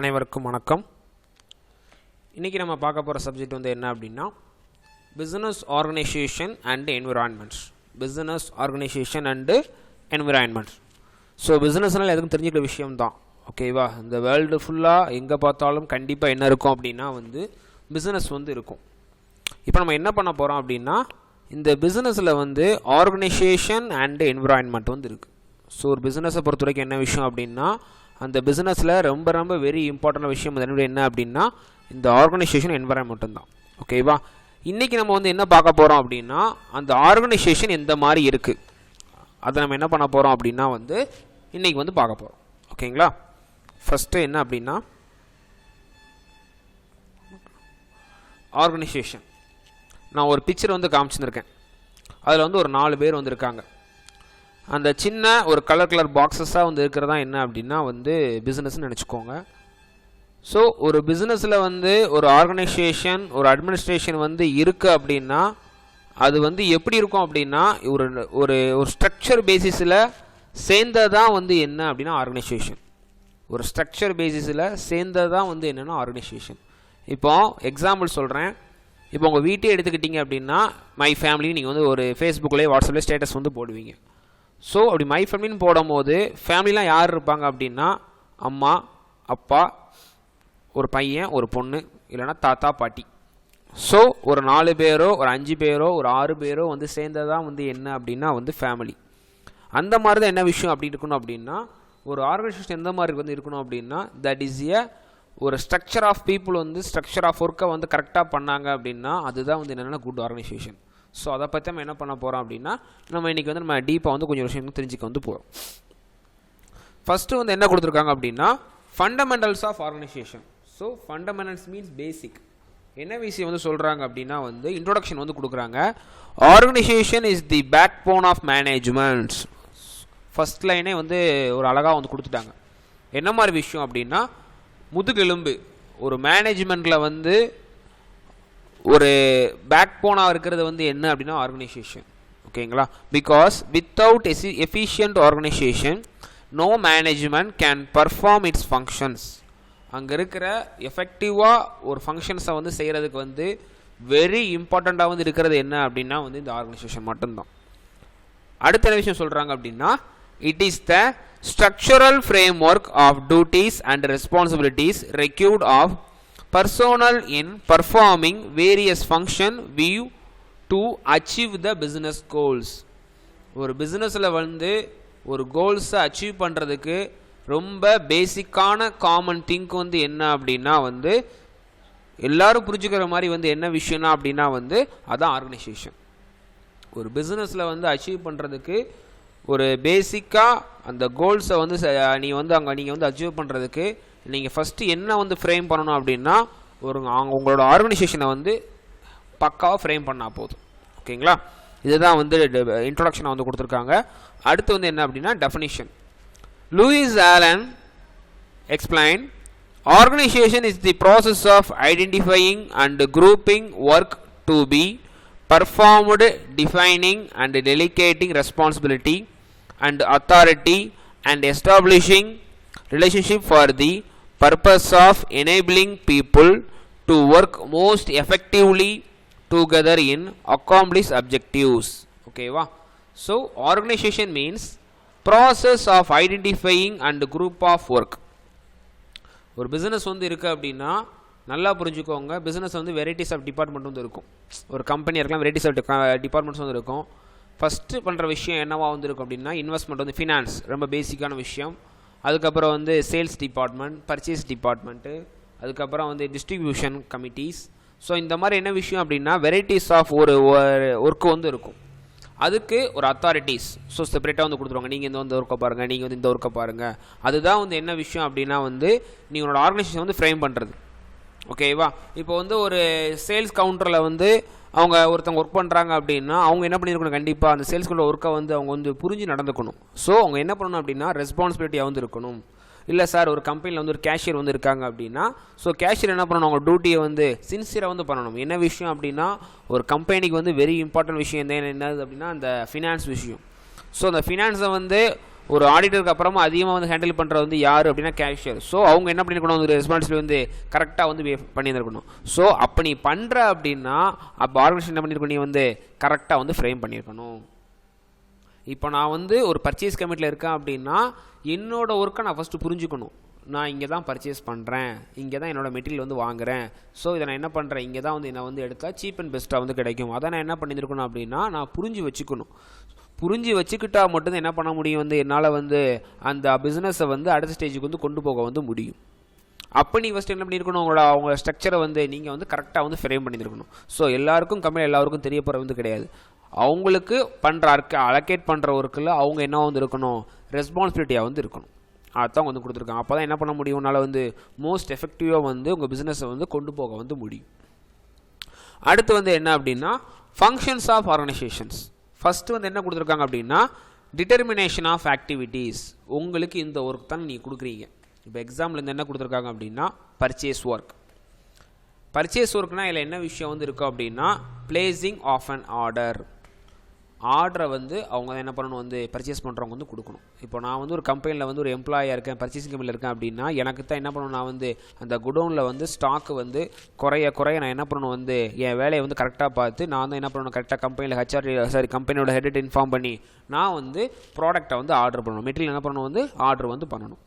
அனைவருக்கும் வணக்கம். இன்றைக்கி நம்ம பார்க்க போகிற சப்ஜெக்ட் வந்து என்ன அப்படின்னா business organisation and environments. Business organisation and environments. So பிஸ்னஸ்னால் எதுக்கும் தெரிஞ்சுக்கிற விஷயம்தான். ஓகேவா? இந்த வேர்ல்டு ஃபுல்லாக எங்கே பார்த்தாலும் கண்டிப்பாக என்ன இருக்கும் அப்படின்னா வந்து பிஸ்னஸ் வந்து இருக்கும். இப்போ நம்ம என்ன பண்ண போகிறோம் அப்படின்னா இந்த பிஸ்னஸில் வந்து ஆர்கனைசேஷன் அண்டு என்விரான்மெண்ட் வந்து இருக்குது. ஸோ ஒரு பிஸ்னஸை பொறுத்த வரைக்கும் என்ன விஷயம் அப்படின்னா அந்த பிஸ்னஸில் ரொம்ப வெரி இம்பார்ட்டன்ட் விஷயம் என்ன அப்படின்னா இந்த ஆர்கனைசேஷன் என்விரான்மெண்ட் தான். ஓகேவா? இன்றைக்கி நம்ம வந்து என்ன பார்க்க போகிறோம் அப்படின்னா அந்த ஆர்கனைசேஷன் எந்த மாதிரி இருக்குது அதை நம்ம என்ன பண்ண போகிறோம் அப்படின்னா வந்து இன்றைக்கி வந்து பார்க்க போகிறோம். ஓகேங்களா? ஃபஸ்ட்டு என்ன அப்படின்னா ஆர்கனைசேஷன். நான் ஒரு பிக்சர் வந்து காமிச்சிருக்கேன். அதில் வந்து ஒரு 4 பேர் வந்திருக்காங்க. அந்த சின்ன ஒரு கலர் பாக்ஸஸாக வந்து இருக்கிறதா என்ன அப்படின்னா வந்து பிஸ்னஸ்ன்னு நினச்சிக்கோங்க. ஸோ ஒரு பிஸ்னஸில் வந்து ஒரு ஆர்கனைசேஷன் ஒரு அட்மினிஸ்ட்ரேஷன் வந்து இருக்குது அப்படின்னா அது வந்து எப்படி இருக்கும் அப்படின்னா ஒரு ஒரு ஒரு ஸ்ட்ரக்சர் பேசிஸில் சேர்ந்ததான் வந்து என்ன அப்படின்னா ஆர்கனைசேஷன். ஒரு ஸ்ட்ரக்சர் பேசிஸில் சேர்ந்ததான் வந்து என்னென்னா ஆர்கனைசேஷன். இப்போ எக்ஸாம்பிள் சொல்கிறேன். இப்போ உங்கள் வீட்டை எடுத்துக்கிட்டிங்க அப்படின்னா மை ஃபேமிலி நீங்கள் வந்து ஒரு ஃபேஸ்புக்லேயே வாட்ஸ்அப்லேயே ஸ்டேட்டஸ் வந்து போடுவீங்க. ஸோ அப்படி மை ஃபேமிலின்னு போடும்போது ஃபேமிலிலாம் யார் இருப்பாங்க அப்படின்னா அம்மா, அப்பா, ஒரு பையன், ஒரு பொண்ணு, இல்லைனா தாத்தா, பாட்டி. ஸோ ஒரு 4 பேரோ ஒரு 5 பேரோ ஒரு 6 பேரோ வந்து சேர்ந்ததான் வந்து என்ன அப்படின்னா வந்து ஃபேமிலி. அந்த மாதிரி தான் என்ன விஷயம் அப்படி இருக்கணும் அப்படின்னா ஒரு ஆர்கனைசேஷன் எந்த மாதிரி வந்து இருக்கணும் அப்படின்னா தட் இஸ் ஒரு ஸ்ட்ரக்சர் ஆஃப் பீப்புள் வந்து ஸ்ட்ரக்சர் ஆஃப் ஒர்க்கை வந்து கரெக்டாக பண்ணாங்க அப்படின்னா அதுதான் வந்து என்னென்னா குட் ஆர்கனைசேஷன். ஸோ அதை பற்றி நம்ம என்ன பண்ண போகிறோம் அப்படின்னா நம்ம இன்றைக்கி வந்து நம்ம டீப்பாக வந்து கொஞ்சம் விஷயம் தெரிஞ்சுக்க வந்து போகிறோம். ஃபஸ்ட்டு வந்து என்ன கொடுத்துருக்காங்க அப்படின்னா fundamentals of organisation. So fundamentals means basic. என்ன விஷயம் வந்து சொல்கிறாங்க அப்படின்னா வந்து இன்ட்ரோடக்ஷன் வந்து கொடுக்குறாங்க. Organisation is the backbone of management. First லைனே வந்து ஒரு அழகாக வந்து கொடுத்துட்டாங்க. என்ன மாதிரி விஷயம் அப்படின்னா முதுகெலும்பு ஒரு மேனேஜ்மெண்ட்டில் வந்து ஒரு பேக் போனாக இருக்கிறது வந்து என்ன அப்படின்னா ஆர்கனைசேஷன். ஓகேங்களா? Because without efficient organisation no management can perform its functions. அங்கே இருக்கிற எஃபெக்டிவாக ஒரு ஃபங்க்ஷன்ஸை வந்து செய்கிறதுக்கு வந்து வெரி இம்பார்ட்டண்ட்டாக வந்து இருக்கிறது என்ன அப்படின்னா வந்து இந்த ஆர்கனைசேஷன் மட்டும்தான். அடுத்த என்ன விஷயம் சொல்கிறாங்க அப்படின்னா it is the structural framework of duties and responsibilities required of personnel in performing various function view to achieve the business goals. ஒரு பிஸ்னஸில் வந்து ஒரு கோல்ஸை அச்சீவ் பண்ணுறதுக்கு ரொம்ப பேசிக்கான காமன் திங்க் வந்து என்ன அப்படின்னா வந்து எல்லாரும் புரிஞ்சுக்கிற மாதிரி வந்து என்ன விஷயம்னா அப்படின்னா வந்து அதான் ஆர்கனைசேஷன். ஒரு பிஸ்னஸில் வந்து அச்சீவ் பண்ணுறதுக்கு ஒரு பேசிக்காக அந்த கோல்ஸை வந்து நீங்கள் வந்து அச்சீவ் பண்ணுறதுக்கு நீங்கள் ஃபஸ்ட்டு என்ன வந்து ஃப்ரேம் பண்ணணும் அப்படின்னா உங்களோட ஆர்கனைசேஷனை வந்து பக்காவாக ஃப்ரேம் பண்ணால் போதும். ஓகேங்களா? இதுதான் வந்து இன்ட்ரோடக்ஷனை வந்து கொடுத்துருக்காங்க. அடுத்து வந்து என்ன அப்படின்னா definition. Louis Allen explain organisation is the process of identifying and grouping work to be performed, defining and delegating responsibility and authority and establishing relationship for the purpose of enabling people to work most effectively together in accomplish objectives. Okay va? So organization means process of identifying and group of work. ஒரு business வந்து இருக்குது அப்படின்னா நல்லா புரிஞ்சுக்கோங்க. Business வந்து varieties of department வந்து இருக்கும். ஒரு கம்பெனி இருக்கலாம், வெரைட்டிஸ் ஆஃப் டிபார்ட்மெண்ட்ஸ் வந்து இருக்கும். ஃபஸ்ட்டு பண்ணுற விஷயம் என்னவா வந்து இருக்கும் அப்படின்னா இன்வெஸ்ட்மெண்ட் வந்து ஃபினான்ஸ் ரொம்ப பேசிக்கான விஷயம். அதுக்கப்புறம் வந்து சேல்ஸ் டிபார்ட்மெண்ட், பர்ச்சேஸ் டிபார்ட்மெண்ட்டு, அதுக்கப்புறம் வந்து டிஸ்ட்ரிபியூஷன் கமிட்டிஸ். ஸோ இந்த மாதிரி என்ன விஷயம் அப்படின்னா வெரைட்டிஸ் ஆஃப் ஒரு ஒர்க்கு வந்து இருக்கும். அதுக்கு ஒரு அத்தாரிட்டிஸ் ஸோ செப்பரேட்டாக வந்து கொடுத்துருவாங்க. நீங்கள் இந்த ஒர்க்கை பாருங்கள், நீங்கள் வந்து இந்த ஒர்க்கை பாருங்கள். அதுதான் வந்து என்ன விஷயம் அப்படின்னா வந்து நீங்களோட ஆர்கனைசேஷன் வந்து ஃப்ரேம் பண்ணுறது. ஓகேவா? இப்போ வந்து ஒரு சேல்ஸ் கவுண்டரில் வந்து அவங்க ஒருத்தவங்க ஒர்க் பண்ணுறாங்க அப்படின்னா அவங்க என்ன பண்ணியிருக்கணும், கண்டிப்பாக அந்த சேல்ஸ்குள்ள ஒர்க்கை வந்து அவங்க வந்து புரிஞ்சு நடந்துக்கணும். ஸோ அவங்க என்ன பண்ணணும் அப்படின்னா ரெஸ்பான்சிபிலிட்டியாக வந்து இருக்கணும். இல்லை சார் ஒரு கம்பெனியில் வந்து ஒரு கேஷியர் வந்து இருக்காங்க அப்படின்னா ஸோ கேஷியர் என்ன பண்ணணும், அவங்க டியூட்டியை வந்து சின்சியராக வந்து பண்ணணும். என்ன விஷயம் அப்படின்னா ஒரு கம்பெனிக்கு வந்து வெரி இம்பார்ட்டன்ட் விஷயம் என்னது அப்படின்னா அந்த ஃபினான்ஸ் விஷயம். ஸோ அந்த ஃபினான்ஸை வந்து ஒரு ஆடிட்டருக்கு அப்புறமா அதிகமாக வந்து ஹேண்டில் பண்ணுறது வந்து யார் அப்படின்னா கேஷியர். ஸோ அவங்க என்ன பண்ணியிருக்கணும், ஒரு ரெஸ்பான்சிபிலிட்டி வந்து கரெக்டாக வந்து பண்ணியிருக்கணும். ஸோ அப்போ நீ பண்ணுற அப்படின்னா அப்போ ஆர்கனைசேஷன் என்ன பண்ணியிருக்கணும், நீ வந்து கரெக்டாக வந்து ஃப்ரேம் பண்ணியிருக்கணும். இப்போ நான் வந்து ஒரு பர்ச்சேஸ் கமிட்டியில் இருக்கேன் அப்படின்னா என்னோட ஒர்க்கை நான் ஃபஸ்ட்டு புரிஞ்சுக்கணும். நான் இங்கே தான் பர்ச்சேஸ் பண்ணுறேன், இங்கே தான் என்னோடய மெட்டீரியல் வந்து வாங்குகிறேன். ஸோ இதை நான் என்ன பண்ணுறேன், இங்கே தான் வந்து என்னை வந்து எடுத்தால் சீப் அண்ட் பெஸ்ட்டாக வந்து கிடைக்கும். அதை நான் என்ன பண்ணியிருக்கணும் அப்படின்னா நான் புரிஞ்சு வச்சுக்கணும். புரிஞ்சு வச்சுக்கிட்டா மட்டும்தான் என்ன பண்ண முடியும், வந்து என்னால் வந்து அந்த பிஸ்னஸை வந்து அடுத்த ஸ்டேஜுக்கு வந்து கொண்டு போக வந்து முடியும். அப்போ நீ ஃபஸ்ட்டு என்ன பண்ணியிருக்கணும், அவங்க ஸ்ட்ரக்சரை வந்து நீங்கள் வந்து கரெக்டாக வந்து ஃப்ரேம் பண்ணியிருக்கணும். ஸோ எல்லாருக்கும் கம்பெனி எல்லாருக்கும் தெரிய போகிற வந்து கிடையாது. அவங்களுக்கு பண்ணுற அலோகேட் பண்ணுற ஒர்க்கில் அவங்க என்ன வந்து இருக்கணும், ரெஸ்பான்சிபிலிட்டியாக வந்து இருக்கணும். அதுதான் வந்து கொடுத்துருக்காங்க. அப்போ தான் என்ன பண்ண முடியும், உன்னால் வந்து மோஸ்ட் எஃபெக்டிவாக வந்து உங்கள் பிஸ்னஸை வந்து கொண்டு போக வந்து முடியும். அடுத்து வந்து என்ன அப்படின்னா ஃபங்க்ஷன்ஸ் ஆஃப் ஆர்கனைசேஷன்ஸ். ஃபஸ்ட்டு வந்து என்ன கொடுத்துருக்காங்க அப்படின்னா டிட்டர்மினேஷன் ஆஃப் ஆக்டிவிட்டீஸ். உங்களுக்கு இந்த ஒர்க் தான் நீங்கள் கொடுக்குறீங்க. இப்போ எக்ஸாம்பிள் என்ன கொடுத்துருக்காங்க அப்படின்னா பர்ச்சேஸ் ஒர்க். பர்ச்சேஸ் ஒர்க்னால் இதில் என்ன விஷயம் வந்து இருக்கும் அப்படின்னா பிளேசிங் ஆஃப் அன் ஆர்டர். ஆர்டரை வந்து அவங்க என்ன பண்ணணும், வந்து பர்ச்சேஸ் பண்ணுறவங்க வந்து கொடுக்கணும். இப்போ நான் வந்து ஒரு கம்பெனியில் வந்து ஒரு எம்ப்ளாயாக இருக்கேன், பர்ச்சேசிங் கம்பெனியில் இருக்கேன் அப்படின்னா எனக்கு தான் என்ன பண்ணணும், நான் வந்து அந்த குடோனில் வந்து ஸ்டாக்கு வந்து குறைய நான் என்ன பண்ணணும், வந்து என் வேலையை வந்து கரெக்டாக பார்த்து நான் தான் என்ன பண்ணணும், கரெக்டாக கம்பெனியில் கம்பெனியோட ஹெட்டை இன்ஃபார்ம் பண்ணி நான் வந்து ப்ராடக்ட்டை வந்து ஆர்டர் பண்ணணும், மெட்டீரியல் என்ன பண்ணணும், வந்து ஆர்டர் வந்து பண்ணணும்.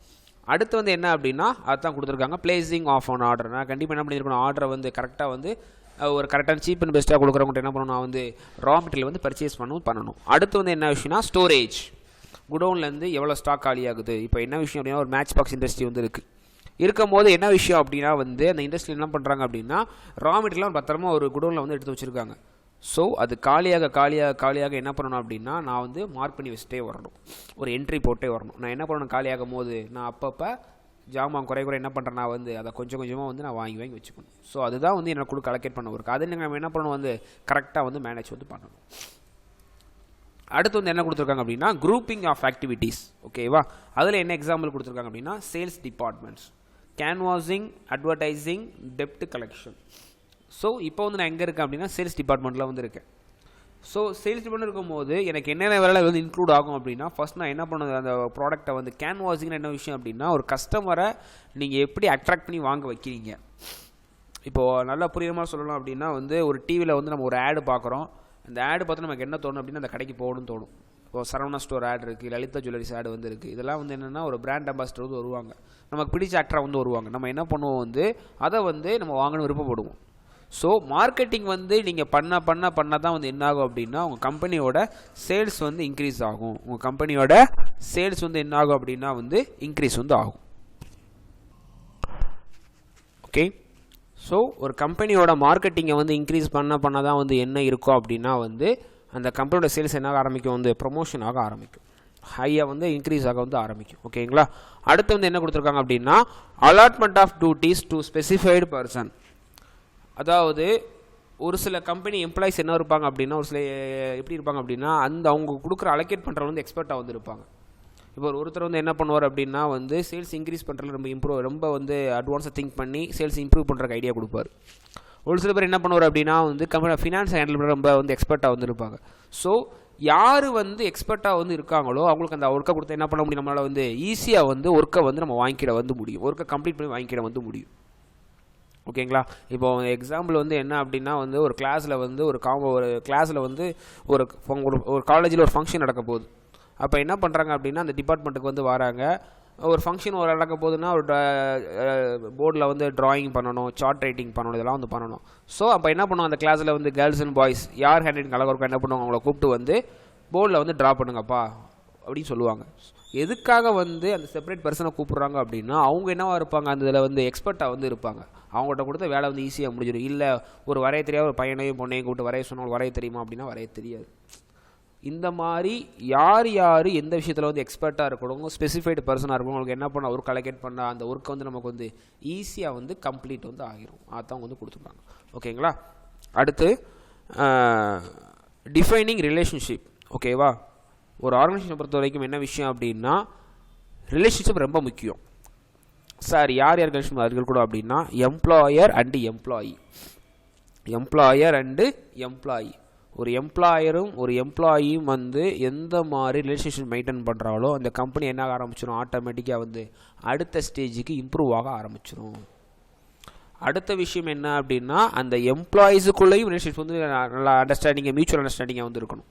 அடுத்து வந்து என்ன அப்படின்னா அதுதான் கொடுத்துருக்காங்க பிளேசிங் ஆஃப் ஆன் ஆர்டர். நான் கண்டிப்பாக என்ன பண்ணியிருக்கணும், ஆர்டரை வந்து கரெக்டாக வந்து ஒரு கரெக்டான சீப் அண்ட் பெஸ்ட்டாக கொடுக்குறவங்கள்ட்ட என்ன பண்ணணும், நான் வந்து ரா மெட்டீரியல் வந்து பர்ச்சேஸ் பண்ணணும். அடுத்து வந்து என்ன விஷயம்னா ஸ்டோரேஜ். குடோன்லேருந்து எவ்வளோ ஸ்டாக் காலியாகுது. இப்போ என்ன விஷயம் அப்படின்னா ஒரு மேட்ச் பாக்ஸ் இண்டஸ்ட்ரி வந்து இருக்கும் போது என்ன விஷயம் அப்படின்னா வந்து அந்த இண்டஸ்ட்ரி என்ன பண்ணுறாங்க அப்படின்னா ரா மெட்டீரியல் பத்திரமா ஒரு குடோனில் வந்து எடுத்து வச்சுருக்காங்க. ஸோ அது காலியாக என்ன பண்ணணும் அப்படின்னா நான் வந்து மார்க் பண்ணி வச்சுட்டே வரணும், ஒரு என்ட்ரி போட்டே வரணும். நான் என்ன பண்ணணும், காலியாகும் போது நான் அப்பப்போ ஜாமான் குறை என்ன பண்ணுறேன், நான் வந்து அதை கொஞ்சம் கொஞ்சமாக வந்து நான் வாங்கி வச்சுக்கணும். ஸோ அதுதான் வந்து எனக்கு கொடுக்க அலோகேட் பண்ண ஒர்க். அதை நம்ம என்ன பண்ணணும், வந்து கரெக்டாக வந்து மேனேஜ் வந்து பண்ணணும். அடுத்து வந்து என்ன கொடுத்துருக்காங்க அப்படின்னா குரூப்பிங் ஆஃப் ஆக்டிவிட்டீஸ். ஓகேவா, அதில் என்ன எக்ஸாம்பிள் கொடுத்துருக்காங்க அப்படின்னா சேல்ஸ் டிபார்ட்மெண்ட்ஸ், கேன்வாசிங், அட்வர்டைசிங், டெப்ட் கலெக்ஷன். ஸோ இப்போ வந்து நான் எங்கே இருக்கேன் அப்படின்னா சேல்ஸ் டிபார்ட்மெண்ட்டில் வந்து இருக்கேன். ஸோ சேல்ஸ் டிபார்ட்மெண்ட் இருக்கும்போது எனக்கு என்னென்ன வேலை வந்து இன்க்ளூட் ஆகும் அப்படின்னா ஃபஸ்ட் நான் என்ன பண்ணுது, அந்த ப்ராடக்ட்டை வந்து கேன்வாசிங்னு என்ன விஷயம் அப்படின்னா ஒரு கஸ்டமரை நீங்கள் எப்படி அட்ராக்ட் பண்ணி வாங்க வைக்கிறீங்க. இப்போது நல்லா புரியுற மாதிரி சொல்லணும் அப்படின்னா வந்து ஒரு டிவியில் வந்து நம்ம ஒரு ஆடு பார்க்குறோம். அந்த ஆடு பார்த்து நமக்கு என்ன தோணும் அப்படின்னா அந்த கடைக்கு போகணும்னு தோணும். இப்போ சரவணா ஸ்டோர் ஆடு இருக்குது, லலிதா ஜுவல்லரிஸ் ஆடு வந்து இருக்குது. இதெல்லாம் வந்து என்னென்னா ஒரு பிராண்ட் அம்பாசிடர் வந்து வருவாங்க, நமக்கு பிடிச்ச ஆக்டராக வந்து வருவாங்க. நம்ம என்ன பண்ணுவோம், வந்து அதை வந்து நம்ம வாங்கணும் விருப்பப்படுவோம். ஸோ மார்க்கெட்டிங் வந்து நீங்கள் பண்ண தான் வந்து என்ன ஆகும் அப்படின்னா உங்கள் கம்பெனியோட சேல்ஸ் வந்து இன்க்ரீஸ் ஆகும். உங்கள் கம்பெனியோட சேல்ஸ் வந்து என்ன ஆகும் அப்படின்னா வந்து இன்க்ரீஸ் வந்து ஆகும். ஓகே, ஸோ ஒரு கம்பெனியோட மார்க்கெட்டிங்கை வந்து இன்க்ரீஸ் பண்ண தான் வந்து என்ன இருக்கும் அப்படின்னா வந்து அந்த கம்பெனியோட சேல்ஸ் என்ன ஆரம்பிக்கும், வந்து ப்ரொமோஷன் ஆக ஆரம்பிக்கும், ஹையாக வந்து இன்க்ரீஸ் ஆக வந்து ஆரம்பிக்கும். ஓகேங்களா, அடுத்து வந்து என்ன கொடுத்துருக்காங்க அப்படின்னா allotment of duties to specified person. அதாவது ஒரு சில கம்பெனி எம்ப்ளாயிஸ் என்ன இருப்பாங்க அப்படின்னா ஒரு சில எப்படி இருப்பாங்க அப்படின்னா அந்த அவங்க கொடுக்குற அலோகேட் பண்ணுறவங்க வந்து எக்ஸ்பர்ட்டாக வந்து இருப்பாங்க. இப்போ ஒருத்தர் வந்து என்ன பண்ணுவார் அப்படின்னா வந்து சேல்ஸ் இன்க்ரீஸ் பண்ணுறதுல ரொம்ப வந்து அட்வான்ஸாக திங்க் பண்ணி சேல்ஸ் இம்ப்ரூவ் பண்ணுறக்கு ஐடியா கொடுப்பார். ஒரு சில பேர் என்ன பண்ணுவார் அப்படின்னா வந்து கம்பெனி ஃபினான்ஸ் ஹேண்டில் பண்ணுற ரொம்ப வந்து எக்ஸ்பர்ட்டாக வந்து இருப்பாங்க. ஸோ யார் வந்து எக்ஸ்பர்ட்டாக வந்து இருக்காங்களோ அவங்களுக்கு அந்த ஒர்க்கை கொடுத்து என்ன பண்ண முடியும், நம்மளால் வந்து ஈஸியாக வந்து ஒர்க்கை வந்து நம்ம வாங்கிக்கிட வந்து முடியும், ஒர்க்கை கம்ப்ளீட் பண்ணி வாங்கிக்கிட வந்து முடியும். ஓகேங்களா, இப்போ எக்ஸாம்பிள் வந்து என்ன அப்படின்னா வந்து ஒரு கிளாஸில் வந்து ஒரு கிளாஸில் வந்து ஒரு காலேஜில் ஒரு ஃபங்க்ஷன் நடக்க போகுது. அப்போ என்ன பண்ணுறாங்க அப்படின்னா அந்த டிபார்ட்மெண்ட்டுக்கு வந்து வராங்க. ஒரு ஃபங்க்ஷன் நடக்க போகுதுன்னா ஒரு போர்டில் வந்து ட்ராயிங் பண்ணணும், சார்ட் ரைட்டிங் பண்ணணும், இதெல்லாம் வந்து பண்ணணும். ஸோ அப்போ என்ன பண்ணுவோம், அந்த கிளாஸில் வந்து கேர்ள்ஸ் அண்ட் பாய்ஸ் யார் ஹேண்ட் ரைட்டிங் அழகாக இருக்கும் என்ன பண்ணுவாங்க, அவங்கள கூப்பிட்டு வந்து போர்டில் வந்து ட்ரா பண்ணுங்கப்பா அப்படின்னு சொல்லுவாங்க. எதுக்காக வந்து அந்த செப்பரேட் பர்சனை கூப்பிட்றாங்க அப்படின்னா அவங்க என்னவா இருப்பாங்க, அந்த இதில் வந்து எக்ஸ்பர்ட்டாக வந்து இருப்பாங்க. அவங்கள்ட்ட கொடுத்த வேலை வந்து ஈஸியாக முடிஞ்சிடும். இல்லை ஒரு வரைய தெரியாத ஒரு பையனையும் பொண்ணையும் கூப்பிட்டு வரைய சொன்னால் வரைய தெரியுமா அப்படின்னா வரைய தெரியாது. இந்த மாதிரி யார் எந்த விஷயத்தில் வந்து எக்ஸ்பர்ட்டாக இருக்கணும், ஸ்பெசிஃபைடு பர்சனாக இருக்கணும், உங்களுக்கு என்ன பண்ண ஒர்க் அலோகேட் பண்ணால் அந்த ஒர்க்கை வந்து நமக்கு வந்து ஈஸியாக வந்து கம்ப்ளீட் வந்து ஆகிரும். அதுதான் வந்து கொடுத்துருக்காங்க. ஓகேங்களா, அடுத்து டிஃபைனிங் ரிலேஷன்ஷிப். ஓகேவா, ஒரு ஆர்கனைசேஷனை பொறுத்த வரைக்கும் என்ன விஷயம் அப்படின்னா ரிலேஷன்ஷிப் ரொம்ப முக்கியம். சார் யார் ரிலேஷன் இருக்கக்கூடும் அப்படின்னா எம்ப்ளாயர் அண்டு எம்ப்ளாயி. ஒரு எம்ப்ளாயரும் ஒரு எம்ப்ளாயியும் வந்து எந்த மாதிரி ரிலேஷன்ஷிப் மெயின்டைன் பண்ணுறாலோ அந்த கம்பெனி என்ன ஆரம்பிச்சிடும், ஆட்டோமேட்டிக்காக வந்து அடுத்த ஸ்டேஜுக்கு இம்ப்ரூவ் ஆக ஆரம்பிச்சிடும். அடுத்த விஷயம் என்ன அப்படின்னா, அந்த எம்ப்ளாயீஸுக்குள்ளேயும் ரிலேஷன்ஷிப் வந்து நல்லா மியூச்சுவல் அண்டர்ஸ்டாண்டிங்காக வந்து இருக்கணும்.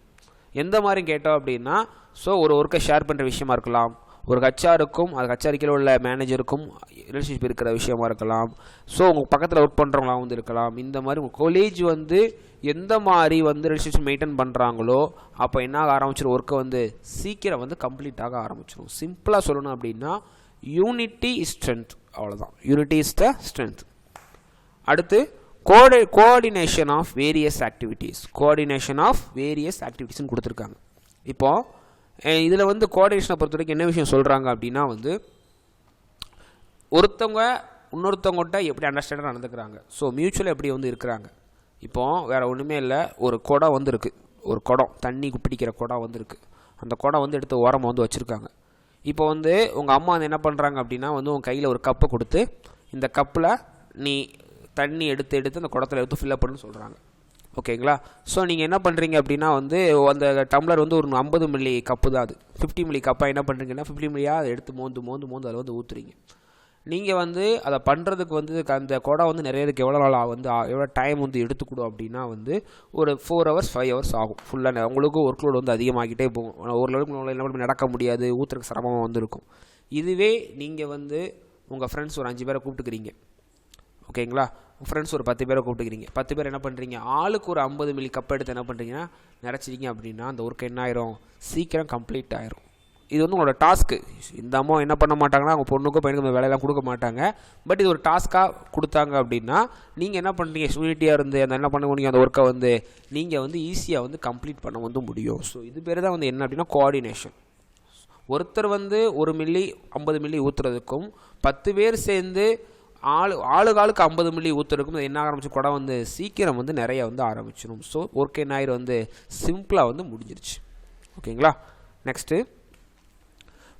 எந்த மாதிரி கேட்டோம் அப்படின்னா, ஸோ ஒரு ஒர்க்கை ஷேர் பண்ணுற விஷயமா இருக்கலாம், ஒரு ஹச்ஆருக்கும் அது ஹச்ஆர் கீழே உள்ள மேனேஜருக்கும் ரிலேஷன்ஷிப் இருக்கிற விஷயமா இருக்கலாம், ஸோ உங்கள் பக்கத்தில் ஒர்க் பண்ணுறவங்களாம் வந்து இருக்கலாம். இந்த மாதிரி உங்கள் காலேஜ் வந்து எந்த மாதிரி வந்து ரிலேஷன்ஷிப் மெயின்டைன் பண்ணுறாங்களோ அப்போ என்ன ஆக ஆரம்பிச்சிடும், ஒர்க்கை வந்து சீக்கிரம் வந்து கம்ப்ளீட் ஆக ஆரம்பிச்சிடும். சிம்பிளாக சொல்லணும் அப்படின்னா யூனிட்டி இஸ் ஸ்ட்ரென்த், அவ்வளோதான். Unity is the strength. அடுத்து கோஆர்டினேஷன் ஆஃப் வேரியஸ் ஆக்டிவிட்டீஸ்னு கொடுத்துருக்காங்க. இப்போது இதில் வந்து கோஆர்டினேஷனை பொறுத்த வரைக்கும் என்ன விஷயம் சொல்கிறாங்க அப்படின்னா வந்து ஒருத்தவங்க இன்னொருத்தவங்கள்ட்ட எப்படி அண்டர்ஸ்டாண்டாக நடந்துக்கிறாங்க, ஸோ மியூச்சுவலாக எப்படி வந்து இருக்கிறாங்க. இப்போது வேறு ஒன்றுமே இல்லை, ஒரு குடம் வந்து இருக்குது, ஒரு குடம் தண்ணி பிடிக்கிற குடம் வந்து இருக்குது, அந்த குடம் வந்து எடுத்து ஓரமாக வந்து வச்சுருக்காங்க. இப்போ வந்து உங்கள் அம்மா வந்து என்ன பண்ணுறாங்க அப்படின்னா வந்து உங்கள் கையில் ஒரு கப்பை கொடுத்து இந்த கப்பில் நீ தண்ணி எடுத்து அந்த குடத்தில் எடுத்து ஃபில்லப் பண்ணுன்னு சொல்கிறாங்க. ஓகேங்களா? ஸோ நீங்கள் என்ன பண்ணுறீங்க அப்படின்னா வந்து அந்த டம்ளர் வந்து ஒரு 50 மில்லி கப்பு தான், அது 50 மில்லி கப்பாக என்ன பண்ணுறீங்கன்னா 50 மில்லியாக அதை எடுத்து மோந்து அதில் வந்து ஊற்றுறீங்க. நீங்கள் வந்து அதை பண்ணுறதுக்கு வந்து அந்த குடம் வந்து நிறையதுக்கு எவ்வளோ நாள் வந்து எவ்வளோ டைம் வந்து எடுத்துக்கூடும் அப்படின்னா வந்து ஒரு 4 hours 5 hours ஆகும். ஃபுல்லாக உங்களுக்கும் ஒர்க் லோடு வந்து அதிகமாகிட்டே போகும். ஒரு லெவலுக்கு என்ன பண்ணி நடக்க முடியாது, ஊற்றுறதுக்கு சிரமமாக வந்து இருக்கும். இதுவே நீங்கள் வந்து உங்கள் ஃப்ரெண்ட்ஸ் ஒரு 5 பேரை கூப்பிட்டுக்கிறீங்க, ஓகேங்களா? ஃப்ரெண்ட்ஸ் ஒரு 10 பேரை கூப்பிட்டுக்கிறீங்க, 10 பேர் என்ன பண்ணுறீங்க, ஆளுக்கு ஒரு 50 மில்லி கப் எடுத்து என்ன பண்ணுறீங்கன்னா நினச்சிங்க அப்படின்னா அந்த ஒர்க் என்ன ஆயிரும், சீக்கிரம் கம்ப்ளீட் ஆயிரும். இது வந்து உங்களோட டாஸ்க்கு. இந்த அம்மா என்ன பண்ண மாட்டாங்கன்னா அவங்க பொண்ணுக்கோ பையனுக்கு இந்த வேலையெல்லாம் கொடுக்க மாட்டாங்க. பட் இது ஒரு டாஸ்க்காக கொடுத்தாங்க அப்படின்னா நீங்கள் என்ன பண்ணுறீங்க, யூனிட்டியாக இருந்து அந்த என்ன பண்ண முடியும், அந்த ஒர்க்கை வந்து நீங்கள் வந்து ஈஸியாக வந்து கம்ப்ளீட் பண்ண வந்து முடியும். ஸோ இது பேர் தான் வந்து என்ன அப்படின்னா கோஆர்டினேஷன். ஒருத்தர் வந்து 1 மில்லி 50 மில்லி ஊற்றுறதுக்கும் 10 பேர் சேர்ந்து ஆளுக்கு 50 மில்லி ஊற்றுறதுக்கும் என்ன ஆரம்பிச்சு குடம் வந்து சீக்கிரம் வந்து நிறைய வந்து ஆரம்பிச்சிடும். ஸோ ஒர்க் என்ன ஆயிரம் வந்து சிம்பிளாக வந்து முடிஞ்சிருச்சு. ஓகேங்களா? Next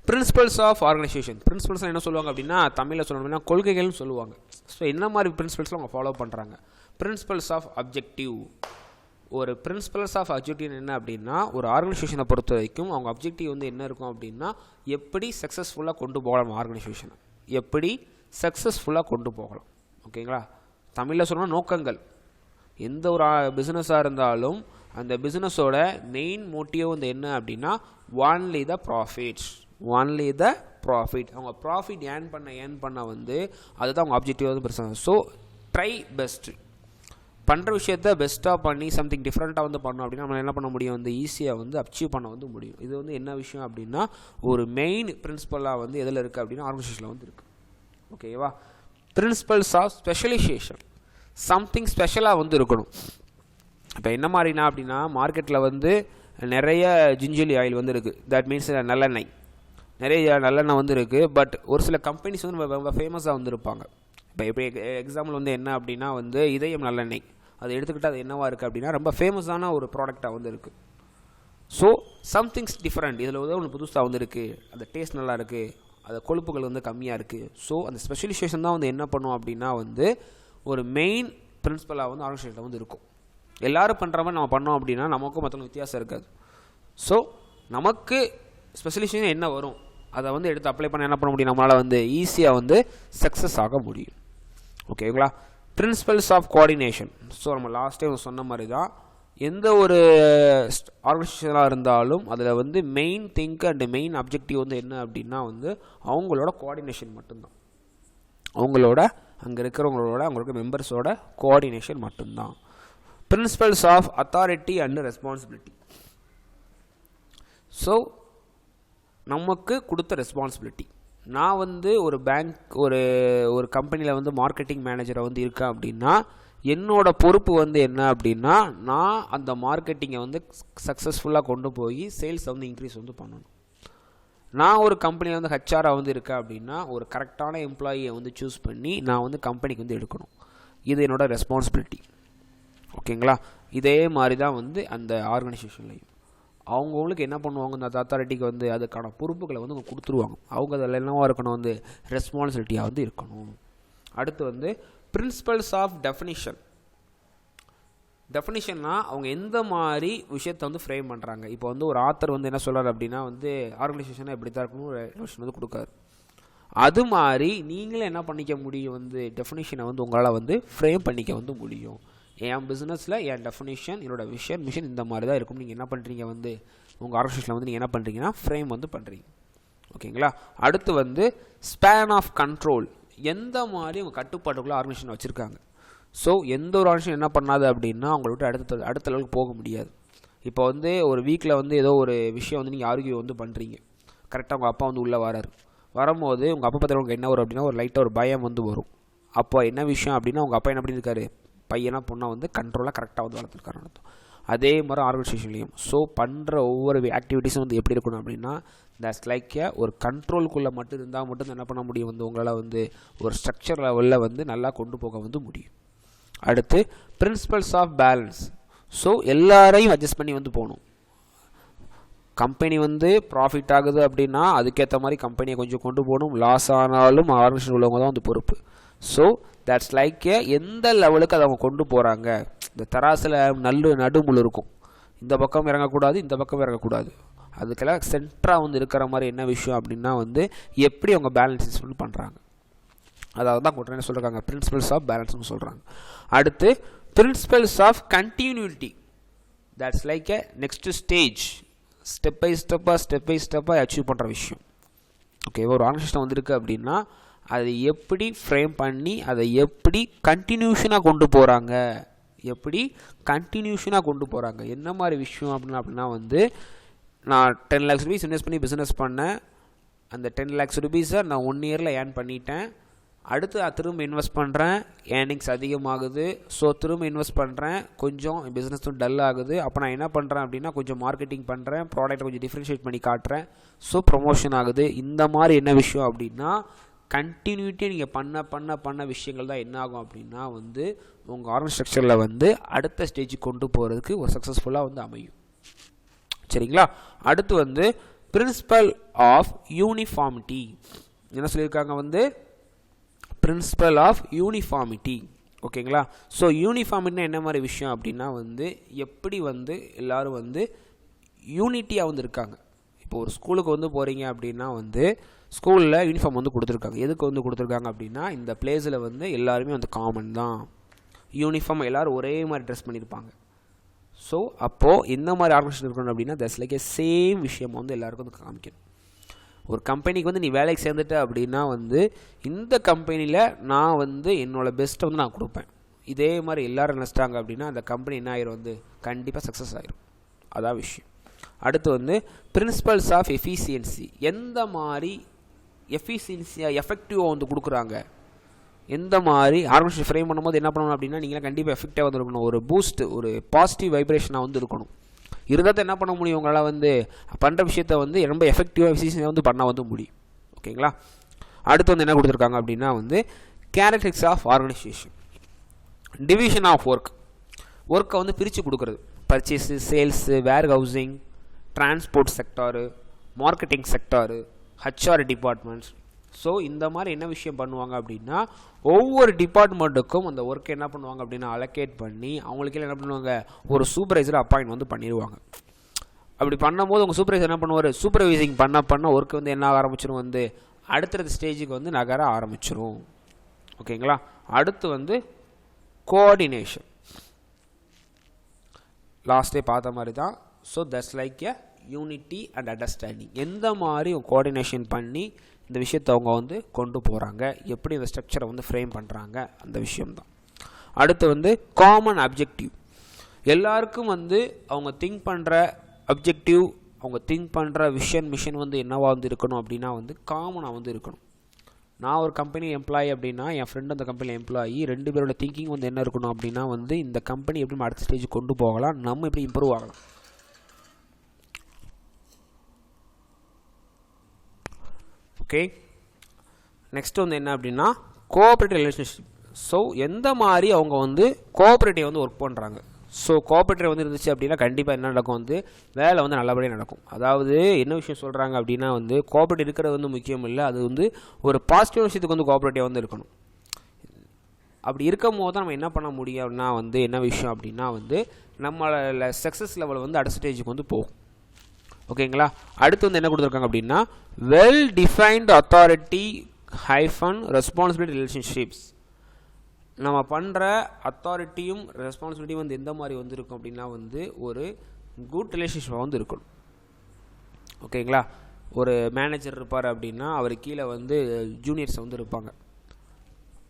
principles of organisation. Principles என்ன சொல்லுவாங்க அப்படின்னா தமிழில் சொல்லணும்னா கொள்கைகள்னு சொல்லுவாங்க. ஸோ என்ன மாதிரி பிரின்சிபல்ஸ்லாம் அவங்க ஃபாலோ பண்ணுறாங்க. Principles of objective. ஒரு பிரின்சிபல்ஸ் ஆஃப் அப்ஜெக்டிவ் என்ன அப்படின்னா ஒரு ஆர்கனைசேஷனை பொறுத்த வரைக்கும் அவங்க அப்ஜெக்டிவ் வந்து என்ன இருக்கும் அப்படின்னா எப்படி சக்ஸஸ்ஃபுல்லாக கொண்டு போகலாம், ஆர்கனைசேஷனை எப்படி சக்ஸஸ்ஃபுல்லாக கொண்டு போகலாம். ஓகேங்களா? தமிழில் சொன்னால் நோக்கங்கள். எந்த ஒரு பிஸ்னஸாக இருந்தாலும் அந்த பிஸ்னஸோட மெயின் மோட்டிவ் வந்து என்ன அப்படின்னா ஒன்லி த ப்ராஃபிட். அவங்க ப்ராஃபிட் ஏர்ன் பண்ண வந்து அதுதான் அவங்க ஆப்ஜெக்டிவ் வந்து பெருசாக. ஸோ ட்ரை பெஸ்ட், பண்ணுற விஷயத்த பெஸ்ட்டாக பண்ணி சம்திங் டிஃப்ரெண்ட்டாக வந்து பண்ணோம் அப்படின்னா நம்ம என்ன பண்ண முடியும், வந்து ஈஸியாக வந்து அச்சீவ் பண்ண வந்து முடியும். இது வந்து என்ன விஷயம் அப்படின்னா ஒரு மெயின் பிரின்சிபலாக வந்து எதில் இருக்குது அப்படின்னா ஆர்கனைசேஷனில் வந்து இருக்குது. ஓகேவா? Principles of specialisation. சம்திங் ஸ்பெஷலாக வந்து இருக்கணும். இப்போ என்ன மாதிரினா அப்படின்னா மார்க்கெட்டில் வந்து நிறைய ஜிஞ்சலி ஆயில் வந்து இருக்குது, தட் மீன்ஸ் நல்லெண்ணெய், நிறைய நல்லெண்ணெய் வந்து இருக்குது. பட் ஒரு சில கம்பெனிஸ் வந்து ரொம்ப ஃபேமஸாக வந்து இருப்பாங்க. இப்போ எக்ஸாம்பிள் வந்து என்ன அப்படின்னா வந்து இதயம் நல்லெண்ணெய், அது எடுத்துக்கிட்டால் அது என்னவாக இருக்குது அப்படின்னா ரொம்ப ஃபேமஸான ஒரு ப்ராடக்டாக வந்து இருக்குது. ஸோ சம்திங்ஸ் டிஃப்ரெண்ட், இதில் வந்து ஒன்று புதுசாக வந்து இருக்குது, அந்த டேஸ்ட் நல்லா இருக்குது, அது கொழுப்புகள் வந்து கம்மியாக இருக்குது. ஸோ அந்த ஸ்பெஷலைசேஷன் தான் வந்து என்ன பண்ணும் அப்படின்னா வந்து ஒரு மெயின் பிரின்சிபலாக வந்து ஆர்கனைசேஷனில் வந்து இருக்கும். எல்லோரும் பண்ணுற மாதிரி நம்ம பண்ணோம் அப்படின்னா நமக்கும் மற்றவங்க வித்தியாசம் இருக்காது. ஸோ நமக்கு ஸ்பெஷலைசேஷன் என்ன வரும் அதை வந்து எடுத்து அப்ளை பண்ண என்ன பண்ண முடியும், நம்மளால் வந்து ஈஸியாக வந்து சக்ஸஸ் ஆக முடியும். ஓகேங்களா? Principles of coordination. ஸோ நம்ம லாஸ்ட் டைம் சொன்ன மாதிரி தான் எந்த ஒரு ஆர்கனைசேஷனாக இருந்தாலும் அதில் வந்து main think and main objective வந்து என்ன அப்படின்னா வந்து அவங்களோட கோஆர்டினேஷன் மட்டும்தான். அவங்களோட அங்கே இருக்கிறவங்களோட அவங்களுக்கு மெம்பர்ஸோட கோஆர்டினேஷன் மட்டும்தான். Principles of authority and responsibility. So நமக்கு கொடுத்த ரெஸ்பான்சிபிலிட்டி, நான் வந்து ஒரு பேங்க் ஒரு கம்பெனியில் வந்து மார்க்கெட்டிங் மேனேஜராக வந்து இருக்கேன் அப்படின்னா என்னோட பொறுப்பு வந்து என்ன அப்படின்னா நான் அந்த மார்க்கெட்டிங்கை வந்து சக்ஸஸ்ஃபுல்லாக கொண்டு போய் சேல்ஸை வந்து இன்க்ரீஸ் வந்து பண்ணணும். நான் ஒரு கம்பெனியில் வந்து ஹெச்ஆராக வந்து இருக்கேன் அப்படின்னா ஒரு கரெக்டான எம்ப்ளாயியை வந்து சூஸ் பண்ணி நான் வந்து கம்பெனிக்கு வந்து எடுக்கணும். இது என்னோடய ரெஸ்பான்சிபிலிட்டி. ஓகேங்களா? இதே மாதிரி தான் வந்து அந்த ஆர்கனைசேஷன்லையும் அவங்கவுங்களுக்கு என்ன பண்ணுவாங்க, அந்த அத்தாரிட்டிக்கு வந்து அதுக்கான பொறுப்புகளை வந்து அவங்க கொடுத்துருவாங்க. அவங்க அதில் என்னவாக இருக்கணும், வந்து ரெஸ்பான்சிபிலிட்டியாக வந்து இருக்கணும். அடுத்து வந்து பிரின்சிபல்ஸ் ஆஃப் டெஃபினிஷன். டெஃபினிஷன்னா அவங்க எந்த மாதிரி விஷயத்தை வந்து ஃப்ரேம் பண்ணுறாங்க. இப்போ வந்து ஒரு ஆத்தர் வந்து என்ன சொல்கிறார் அப்படின்னா வந்து ஆர்கனைசேஷனை எப்படி தான் இருக்கணும் ஒரு டெஃபினிஷன் வந்து கொடுக்காரு. அது மாதிரி நீங்களே என்ன பண்ணிக்க முடியும் வந்து டெஃபினிஷனை வந்து உங்களால் வந்து ஃப்ரேம் பண்ணிக்க வந்து முடியும். என் பிஸ்னஸில் என் டெஃபினிஷன் என்னோடய மிஷன் இந்த மாதிரி தான் இருக்கும். நீங்கள் என்ன பண்ணுறீங்க வந்து உங்கள் ஆர்கனைசேஷனில் வந்து நீங்கள் என்ன பண்ணுறீங்கன்னா ஃப்ரேம் வந்து பண்ணுறீங்க. ஓகேங்களா. அடுத்து வந்து ஸ்பேன் ஆஃப் கண்ட்ரோல். எந்த மாதிரி உங்கள் கட்டுப்பாட்டுக்குள்ளே ஆர்கனைசேஷன் வச்சுருக்காங்க. ஸோ எந்த ஒரு ஆர்கனைசேஷன் என்ன பண்ணாது அப்படின்னா அவங்கள விட்டு அடுத்த லெவலுக்கு போக முடியாது. இப்போ வந்து ஒரு வீக்கில் வந்து ஏதோ ஒரு விஷயம் வந்து நீங்கள் ஆர்கியூ வந்து பண்ணுறீங்க. கரெக்டாக உங்கள் அப்பா வந்து உள்ளே வராரு. வரும்போது உங்கள் அப்பா பற்றி உங்களுக்கு என்ன வரும் அப்படின்னா ஒரு லைட்டாக ஒரு பயம் வந்து வரும். அப்போ என்ன விஷயம் அப்படின்னா உங்கள் அப்பா என்ன பண்ணியிருக்காரு, பையனா பொண்ணை வந்து கண்ட்ரோலாக கரெக்டாக வந்து வளர்த்துருக்காரு அர்த்தம். அதே மாதிரி ஆர்கனைசேஷன்லேயும் ஸோ பண்ணுற ஒவ்வொரு ஆக்டிவிட்டீஸும் வந்து எப்படி இருக்கணும் அப்படின்னா தட்ஸ் லைக் ஒரு கண்ட்ரோலுக்குள்ளே மட்டும் இருந்தால் மட்டும் என்ன பண்ண முடியும் வந்து உங்களால் வந்து ஒரு ஸ்ட்ரக்சர் லெவலில் வந்து நல்லா கொண்டு போக வந்து முடியும். அடுத்து பிரின்சிபல்ஸ் ஆஃப் பேலன்ஸ். ஸோ எல்லாரையும் அட்ஜஸ்ட் பண்ணி வந்து போகணும். கம்பெனி வந்து ப்ராஃபிட் ஆகுது அப்படின்னா அதுக்கேற்ற மாதிரி கம்பெனியை கொஞ்சம் கொண்டு போகணும். லாஸ் ஆனாலும் ஆர்கனைசேஷன் உள்ளவங்க தான் வந்து பொறுப்பு. ஸோ தட்ஸ் லைக் எந்த லெவலுக்கு அதை அவங்க கொண்டு போகிறாங்க. இந்த தராசில் நடுமுள் இருக்கும். இந்த பக்கம் இறங்கக்கூடாது, இந்த பக்கம் இறங்கக்கூடாது. அதுக்கெல்லாம் சென்டராக வந்து இருக்கிற மாதிரி என்ன விஷயம் அப்படின்னா வந்து எப்படி அவங்க பேலன்ஸ் பண்ணுறாங்க. அதாவது தான் உடனே சொல்கிறாங்க பிரின்சிபல்ஸ் ஆஃப் பேலன்ஸ்னு சொல்கிறாங்க. அடுத்து principles of continuity. That's like next stage step by ஸ்டெப்பாக அச்சீவ் பண்ணுற விஷயம். ஓகே, ஒரு ஆர்கனைசேஷன் வந்துருக்கு அப்படின்னா அதை எப்படி ஃப்ரேம் பண்ணி அதை எப்படி கண்டினியூஷனாக கொண்டு போகிறாங்க, என்ன மாதிரி விஷயம் அப்படின்னா வந்து நான் 10 lakhs rupees இன்வெஸ்ட் பண்ணி பிஸ்னஸ் பண்ணேன். அந்த 10 lakhs rupees நான் 1 yearல ஏர்ன் பண்ணிட்டேன். அடுத்து திரும்ப இன்வெஸ்ட் பண்ணுறேன், ஏர்னிங்ஸ் அதிகமாகுது. ஸோ திரும்ப இன்வெஸ்ட் பண்ணுறேன், கொஞ்சம் பிஸ்னஸ் டல் ஆகுது. அப்போ நான் என்ன பண்ணுறேன் அப்படின்னா கொஞ்சம் மார்க்கெட்டிங் பண்ணுறேன், ப்ராடக்ட்டை கொஞ்சம் டிஃப்ரென்ஷியேட் பண்ணி காட்டுறேன். ஸோ ப்ரொமோஷன் ஆகுது. இந்த மாதிரி என்ன விஷயம் அப்படின்னா கண்டினியூட்டி நீங்கள் பண்ண விஷயங்கள் தான் என்ன ஆகும் அப்படின்னா வந்து உங்கள் ஆர்கனைசேஷன் ஸ்ட்ரக்சரில் வந்து அடுத்த ஸ்டேஜுக்கு கொண்டு போகிறதுக்கு ஒரு சக்ஸஸ்ஃபுல்லாக வந்து அமையும். சரிங்களா. அடுத்து வந்து பிரின்சிபல் ஆஃப் யூனிஃபார்மிட்டி. என்ன சொல்லியிருக்காங்க வந்து பிரின்சிபல் ஆஃப் யூனிஃபார்மிட்டி. ஓகேங்களா. ஸோ யூனிஃபார்மிட்டினா என்ன மாதிரி விஷயம் அப்படின்னா வந்து எப்படி வந்து எல்லோரும் வந்து யூனிட்டியாக வந்து இருக்காங்க. இப்போ ஒரு ஸ்கூலுக்கு வந்து போகிறீங்க அப்படின்னா வந்து ஸ்கூலில் யூனிஃபார்ம் வந்து கொடுத்துருக்காங்க. எதுக்கு வந்து கொடுத்துருக்காங்க அப்படின்னா இந்த பிளேஸில் வந்து எல்லாருமே வந்து காமன் தான், யூனிஃபார்ம் எல்லோரும் ஒரே மாதிரி ட்ரெஸ் பண்ணியிருப்பாங்க. ஸோ அப்போது என்ன மாதிரி ஆர்கனைசேஷன் இருக்கணும் அப்படின்னா தட்ஸ் லைக் சேம் விஷயம் வந்து எல்லாருக்கும் வந்து காமிக்கணும். ஒரு கம்பெனிக்கு வந்து நீ வேலைக்கு சேர்ந்துட்ட அப்படின்னா வந்து இந்த கம்பெனியில் நான் வந்து என்னோடய பெஸ்ட்டை வந்து நான் கொடுப்பேன். இதே மாதிரி எல்லோரும் நினச்சிட்டாங்க அப்படின்னா அந்த கம்பெனி என்ன ஆயிரும் வந்து கண்டிப்பாக சக்ஸஸ் ஆயிரும். அதான் விஷயம். அடுத்து வந்து பிரின்சிபல்ஸ் ஆஃப் எஃபிஷியன்சி. எந்த மாதிரி எஃபிஷியன்சியாக எஃபெக்டிவாக வந்து கொடுக்குறாங்க, எந்த மாதிரி ஆர்கனைசேஷன் ஃப்ரேம் பண்ணும்போது என்ன பண்ணணும் அப்படின்னா நீங்களாம் கண்டிப்பாக எஃபெக்டாக வந்து இருக்கணும். ஒரு பூஸ்ட், ஒரு பாசிட்டிவ் வைப்ரேஷனாக வந்து இருக்கணும். இருந்தால் என்ன பண்ண முடியும், உங்களால் வந்து பண்ணுற விஷயத்தை வந்து ரொம்ப எஃபெக்டிவாக எஃபிஷியன்சியாக வந்து பண்ண வந்து முடியும். ஓகேங்களா. அடுத்து வந்து என்ன கொடுத்துருக்காங்க அப்படின்னா வந்து characteristics of organisation. Division of ஒர்க்கை வந்து பிரித்து கொடுக்குறது. Purchase, sales, warehousing, transport sector, marketing sector, HR departments. So இந்த மாதிரி என்ன விஷயம் பண்ணுவாங்க அப்படின்னா ஒவ்வொரு டிபார்ட்மெண்ட்டுக்கும் அந்த ஒர்க்கை என்ன பண்ணுவாங்க அப்படின்னா அலோகேட் பண்ணி அவங்களுக்கு என்ன பண்ணுவாங்க ஒரு சூப்பர்வைசரை அப்பாயிண்ட் வந்து பண்ணிடுவாங்க. அப்படி பண்ணும்போது உங்கள் சூப்பர்வைசர் என்ன பண்ணுவார், சூப்பர்வைசிங் பண்ண ஒர்க்கு வந்து என்ன ஆரம்பிச்சிடும் வந்து அடுத்த ஸ்டேஜுக்கு வந்து நகர ஆரம்பிச்சிடும். ஓகேங்களா. அடுத்து வந்து கோஆர்டினேஷன். லாஸ்ட்டே பார்த்த மாதிரி தான். So that's like a unity and understanding. எந்த மாதிரி கோஆர்டினேஷன் பண்ணி இந்த விஷயத்தை அவங்க வந்து கொண்டு போகிறாங்க, எப்படி இந்த ஸ்ட்ரக்சரை வந்து ஃப்ரேம் பண்ணுறாங்க, அந்த விஷயம்தான். அடுத்து வந்து காமன் அப்ஜெக்டிவ். எல்லாருக்கும் வந்து அவங்க திங்க் பண்ணுற அப்ஜெக்டிவ், அவங்க திங்க் பண்ணுற மிஷன் வந்து என்னவாக வந்து இருக்கணும் அப்படின்னா வந்து காமனாக வந்து இருக்கணும். நான் ஒரு கம்பெனி எம்ப்ளாயி அப்படின்னா என் ஃப்ரெண்டு அந்த கம்பெனி எம்ப்ளாயி, 2 பேரோட திங்கிங் வந்து என்ன இருக்கணும் அப்படின்னா வந்து இந்த கம்பெனி எப்படி அடுத்த ஸ்டேஜ் கொண்டு போகலாம், நம்ம எப்படி இம்ப்ரூவ் ஆகலாம். ஓகே. நெக்ஸ்ட் வந்து என்ன அப்படின்னா கோஆப்ரேட்டிவ் ரிலேஷன்ஷிப். ஸோ எந்த மாதிரி அவங்க வந்து கோஆப்ரேட்டிவ் வந்து ஒர்க் பண்ணுறாங்க. ஸோ கோஆப்ரேட்டிவ் வந்து இருந்துச்சு அப்படின்னா கண்டிப்பாக என்ன நடக்கும் வந்து வேலை வந்து நல்லபடியாக நடக்கும். அதாவது என்ன விஷயம் சொல்கிறாங்க அப்படின்னா வந்து கோஆப்ரேட்டிவ் இருக்கிறது வந்து முக்கியம் இல்லை, அது வந்து ஒரு பாசிட்டிவ் விஷயத்துக்கு வந்து கோஆப்ரேட்டிவ் வந்து இருக்கணும். அப்படி இருக்கும் போது நம்ம என்ன பண்ண முடியும் அப்படின்னா வந்து என்ன விஷயம் அப்படின்னா வந்து நம்மளோட சக்ஸஸ் லெவல் வந்து அடுத்த ஸ்டேஜுக்கு வந்து போகும். ஓகேங்களா. அடுத்து வந்து என்ன கொடுத்துருக்காங்க அப்படின்னா well defined authority hyphen responsibility relationships. நம்ம பண்ணுற அத்தாரிட்டியும் ரெஸ்பான்சிபிலிட்டியும் வந்து எந்த மாதிரி வந்து இருக்கும் அப்படின்னா வந்து ஒரு குட் ரிலேஷன்ஷிப்பாக வந்து இருக்கணும். ஓகேங்களா. ஒரு மேனேஜர் இருப்பார் அப்படின்னா அவர் கீழே வந்து ஜூனியர்ஸ் வந்து இருப்பாங்க.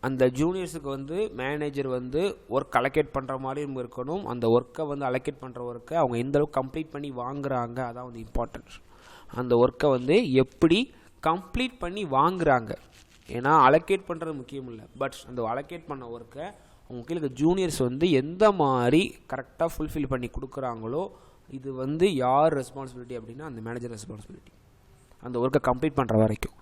அந்த ஜூனியர்ஸுக்கு வந்து மேனேஜர் வந்து ஒர்க் அலோகேட் பண்ணுற மாதிரியும் இருக்கணும். அந்த ஒர்க்கை வந்து அலோகேட் பண்ணுற ஒர்க்கை அவங்க எந்த அளவுக்கு கம்ப்ளீட் பண்ணி வாங்குறாங்க, அதான் வந்து இம்பார்ட்டன்ட். அந்த ஒர்க்கை வந்து எப்படி கம்ப்ளீட் பண்ணி வாங்குறாங்க. ஏன்னா அலோகேட் பண்ணுறது முக்கியம் இல்லை, பட் அந்த அலோகேட் பண்ண ஒர்க்கை அவங்க கீழே ஜூனியர்ஸ் வந்து எந்த மாதிரி கரெக்டாக ஃபுல்ஃபில் பண்ணி கொடுக்குறாங்களோ இது வந்து யார் ரெஸ்பான்சிபிலிட்டி அப்படின்னா அந்த மேனேஜர் ரெஸ்பான்சிபிலிட்டி. அந்த ஒர்க்கை கம்ப்ளீட் பண்ணுற வரைக்கும்.